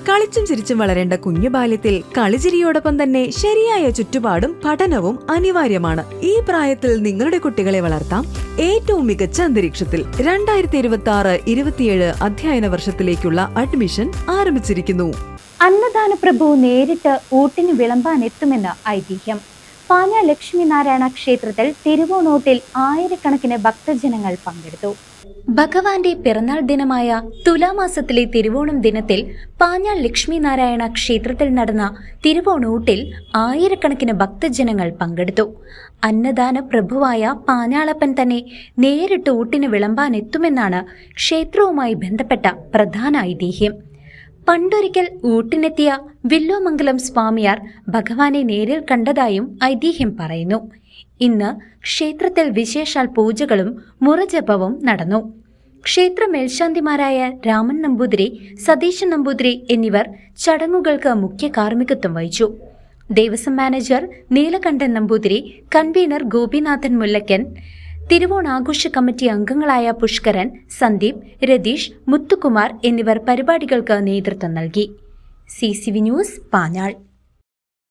കളിച്ചും ചിരിച്ചും വളരേണ്ട കുഞ്ഞു ബാല്യത്തിൽ കളിചിരിയോടൊപ്പം തന്നെ ശരിയായ ചുറ്റുപാടും പഠനവും അനിവാര്യമാണ്. ഈ പ്രായത്തിൽ നിങ്ങളുടെ കുട്ടികളെ വളർത്താം ഏറ്റവും മികച്ച അന്തരീക്ഷത്തിൽ. 2026-27 അധ്യയന വർഷത്തിലേക്കുള്ള അഡ്മിഷൻ ആരംഭിച്ചിരിക്കുന്നു. അന്നദാന പ്രഭു നേരിട്ട് ഊട്ടിന് വിളമ്പാനെത്തുമെന്ന് ഐതിഹ്യം. പാഞ്ഞാൾ ലക്ഷ്മിനാരായണ ക്ഷേത്രത്തിൽ തിരുവോണോട്ടിൽ ആയിരക്കണക്കിന് ഭക്തജനങ്ങൾ പങ്കെടുത്തു. ഭഗവാന്റെ പിറന്നാൾ ദിനമായ തുലാമാസത്തിലെ തിരുവോണം ദിനത്തിൽ പാഞ്ഞാൾ ലക്ഷ്മിനാരായണ ക്ഷേത്രത്തിൽ നടന്ന തിരുവോണൂട്ടിൽ ആയിരക്കണക്കിന് ഭക്തജനങ്ങൾ പങ്കെടുത്തു. അന്നദാന പ്രഭുവായ പാഞ്ഞാളപ്പൻ തന്നെ നേരിട്ട് ഊട്ടിന് വിളമ്പാനെത്തുമെന്നാണ് ക്ഷേത്രവുമായി ബന്ധപ്പെട്ട പ്രധാന ഐതിഹ്യം. പണ്ടൊരിക്കൽ ഊട്ടിനെത്തിയ വില്ലോമംഗലം സ്വാമിയാർ ഭഗവാനെ നേരിൽ കണ്ടതായും ഐതിഹ്യം പറയുന്നു. ഇന്ന് ക്ഷേത്രത്തിൽ വിശേഷാൽ പൂജകളും മുറജപവും നടന്നു. ക്ഷേത്ര മേൽശാന്തിമാരായ രാമൻ നമ്പൂതിരി, സതീശൻ നമ്പൂതിരി എന്നിവർ ചടങ്ങുകൾക്ക് മുഖ്യ കാർമ്മികത്വം വഹിച്ചു. ദേവസ്വം മാനേജർ നീലകണ്ഠൻ നമ്പൂതിരി, കൺവീനർ ഗോപിനാഥൻ മുല്ലക്കൻ, തിരുവോണാഘോഷ കമ്മിറ്റി അംഗങ്ങളായ പുഷ്കരൻ, സന്ദീപ്, രതീഷ്, മുത്തുകുമാർ എന്നിവർ പരിപാടികൾക്ക് നേതൃത്വം നൽകി. CCV news, Panjal.